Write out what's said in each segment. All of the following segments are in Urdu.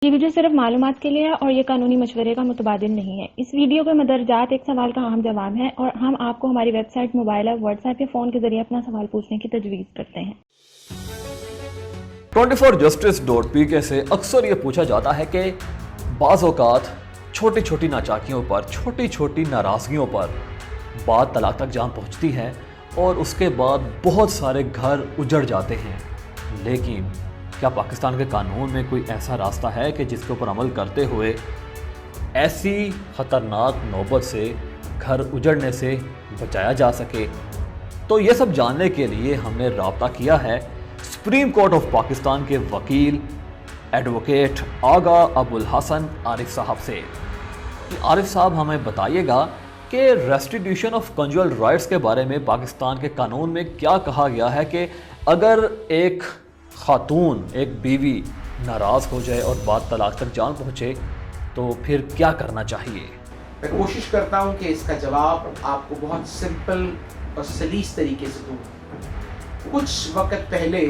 یہ ویڈیو صرف معلومات کے لیے ہے اور یہ قانونی مشورے کا متبادل نہیں ہے۔ اس ویڈیو کے مدرجات ایک سوال کا اہم جواب ہیں اور ہم آپ کو ہماری website, mobile app, WhatsApp یا فون کے ذریعے اپنا سوال پوچھنے کی تجویز کرتے ہیں۔ 24justice.pk سے اکثر یہ پوچھا جاتا ہے کہ بعض اوقات چھوٹی چھوٹی ناچاکیوں پر، چھوٹی چھوٹی ناراضگیوں پر بات طلاق تک جان پہنچتی ہے اور اس کے بعد بہت سارے گھر اجڑ جاتے ہیں۔ لیکن کیا پاکستان کے قانون میں کوئی ایسا راستہ ہے کہ جس کے اوپر عمل کرتے ہوئے ایسی خطرناک نوبت سے گھر اجڑنے سے بچایا جا سکے؟ تو یہ سب جاننے کے لیے ہم نے رابطہ کیا ہے سپریم کورٹ آف پاکستان کے وکیل ایڈوکیٹ آغا ابو الحسن عارف صاحب سے۔ عارف صاحب ہمیں بتائیے گا کہ ریسٹیٹیوشن آف کنجوئل رائٹس کے بارے میں پاکستان کے قانون میں کیا کہا گیا ہے کہ اگر ایک خاتون، ایک بیوی ناراض ہو جائے اور بات طلاق تک جان پہنچے تو پھر کیا کرنا چاہیے؟ میں کوشش کرتا ہوں کہ اس کا جواب آپ کو بہت سمپل اور سلیس طریقے سے دوں۔ کچھ وقت پہلے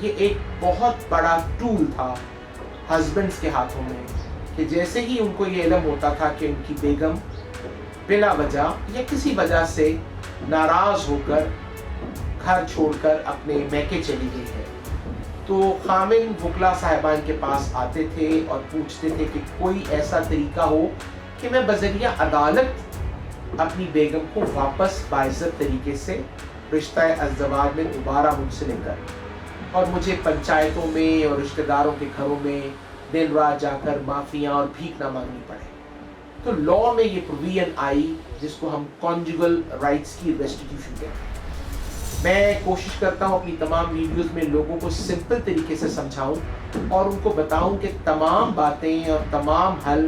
یہ ایک بہت بڑا ٹول تھا ہسبینڈز کے ہاتھوں میں کہ جیسے ہی ان کو یہ علم ہوتا تھا کہ ان کی بیگم بلا وجہ یا کسی وجہ سے ناراض ہو کر گھر چھوڑ کر اپنے میکے چلی گئی ہے، تو خامن وکلا صاحبان کے پاس آتے تھے اور پوچھتے تھے کہ کوئی ایسا طریقہ ہو کہ میں بذریعہ عدالت اپنی بیگم کو واپس باعزت طریقے سے رشتہ ازدواج میں دوبارہ منسلک کر، اور مجھے پنچایتوں میں اور رشتہ داروں کے گھروں میں دن رات جا کر معافیاں اور بھیک نہ مانگنی پڑے۔ تو لاء میں یہ پروویژن آئی جس کو ہم کانجوگل رائٹس کی ریسٹیٹیوشن کہتے ہیں۔ میں کوشش کرتا ہوں اپنی تمام ویڈیوز میں لوگوں کو سمپل طریقے سے سمجھاؤں اور ان کو بتاؤں کہ تمام باتیں اور تمام حل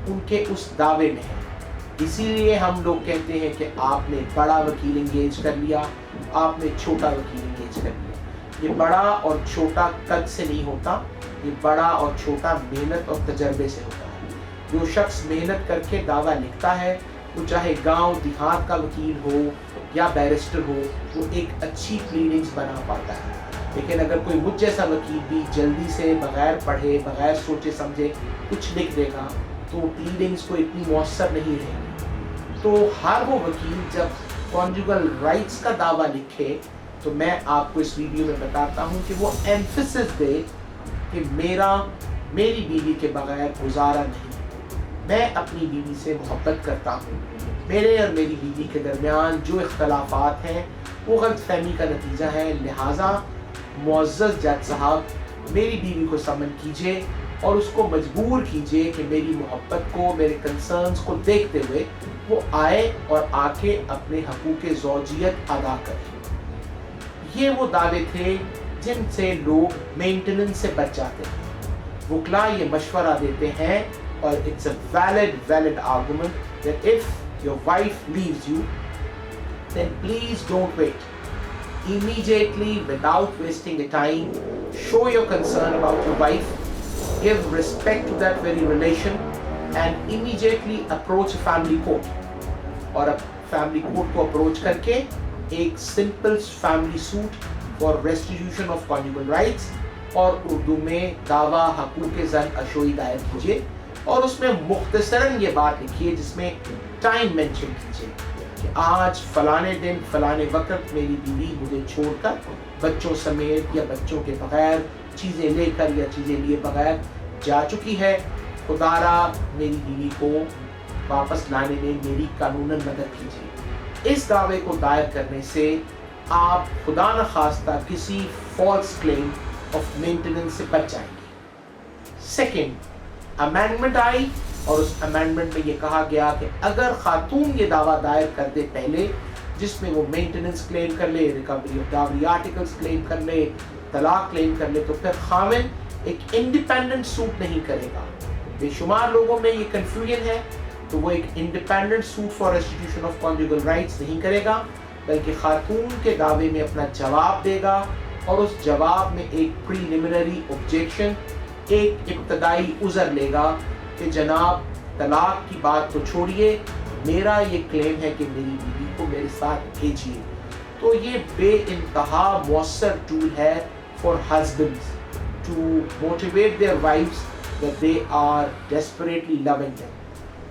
ان کے اس دعوے میں ہیں۔ اسی لیے ہم لوگ کہتے ہیں کہ آپ نے بڑا وکیل انگیج کر لیا، آپ نے چھوٹا وکیل انگیج کر لیا۔ یہ بڑا اور چھوٹا قد سے نہیں ہوتا، یہ بڑا اور چھوٹا محنت اور تجربے سے ہوتا ہے۔ جو شخص محنت کر کے دعویٰ لکھتا ہے، وہ چاہے گاؤں دیہات کا وکیل ہو یا بیرسٹر ہو، وہ ایک اچھی پلیڈنگز بنا پاتا ہے۔ لیکن اگر کوئی مجھ جیسا وکیل بھی جلدی سے بغیر پڑھے، بغیر سوچے سمجھے کچھ لکھ دے گا تو پلیڈنگز کو اتنی مؤثر نہیں رہے گی۔ تو ہر وہ وکیل جب کانجوگل رائٹس کا دعویٰ لکھے تو میں آپ کو اس ویڈیو میں بتاتا ہوں کہ وہ ایمفیسس دے کہ میری بیوی کے بغیر گزارا نہیں، میں اپنی بیوی سے محبت کرتا ہوں، میرے اور میری بیوی کے درمیان جو اختلافات ہیں وہ غلط فہمی کا نتیجہ ہے، لہٰذا معزز جج صاحب میری بیوی کو سمن کیجئے اور اس کو مجبور کیجئے کہ میری محبت کو، میرے کنسرنز کو دیکھتے ہوئے وہ آئے اور آ کے اپنے حقوق زوجیت ادا کرے۔ یہ وہ دعوے تھے جن سے لوگ مینٹیننس سے بچ جاتے ہیں۔ وکلا یہ مشورہ دیتے ہیں اور it's a valid argument that if your wife leaves you, then please don't wait. Immediately, without wasting the time, show your concern about your wife, give respect to that very relation, and immediately approach a family court. اور اب فیملی کورٹ کو اپروچ کر کے ایک simple family suit for restitution of conjugal rights اور اردو میں دعویٰ حقوق زن اشوئی دائر کیجیے، اور اس میں مختصراً یہ بات لکھیے جس میں ٹائم مینشن کیجیے کہ آج فلانے دن فلانے وقت میری بیوی مجھے چھوڑ کر بچوں سمیت یا بچوں کے بغیر چیزیں لے کر یا چیزیں لیے بغیر جا چکی ہے، خدا را میری بیوی کو واپس لانے میں میری قانوناً مدد کیجیے۔ اس دعوے کو دائر کرنے سے آپ خدا نخواستہ کسی فالس کلیم آف مینٹیننس سے بچ جائیں گے۔ سیکنڈ، امینڈمنٹ آئی اور اس امینڈمنٹ میں یہ کہا گیا کہ اگر خاتون یہ دعویٰ دائر کر دے پہلے جس میں وہ مینٹیننس کلیم کر لے، ریکوری آف ڈاوری آرٹیکلز کلیم کر لے، طلاق کلیم کر لے، تو پھر خامن ایک انڈیپینڈنٹ سوٹ نہیں کرے گا۔ بے شمار لوگوں میں یہ کنفیوژن ہے، تو وہ ایک independent suit for restitution of conjugal rights نہیں کرے گا، بلکہ خاتون کے دعوے میں اپنا جواب دے گا اور اس جواب میں ایک پریلیمنری آبجیکشن، ایک ابتدائی عذر لے گا کہ جناب طلاق کی بات تو چھوڑیے، میرا یہ کلیم ہے کہ میری بیوی کو میرے ساتھ بھیجیے۔ تو یہ بے انتہا مؤثر ٹول ہے for husbands to motivate their wives that they are desperately loving them.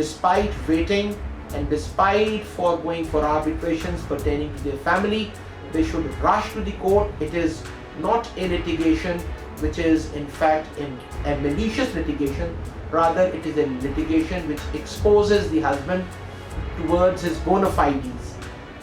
despite waiting and despite foregoing for arbitrations pertaining to their family, they should rush to the court. It is not a litigation which is in fact a malicious litigation, rather it is a litigation which exposes the husband towards his bona fides.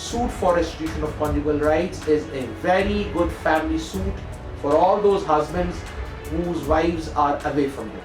suit for restitution of conjugal rights is a very good family suit for all those husbands whose wives are away from them.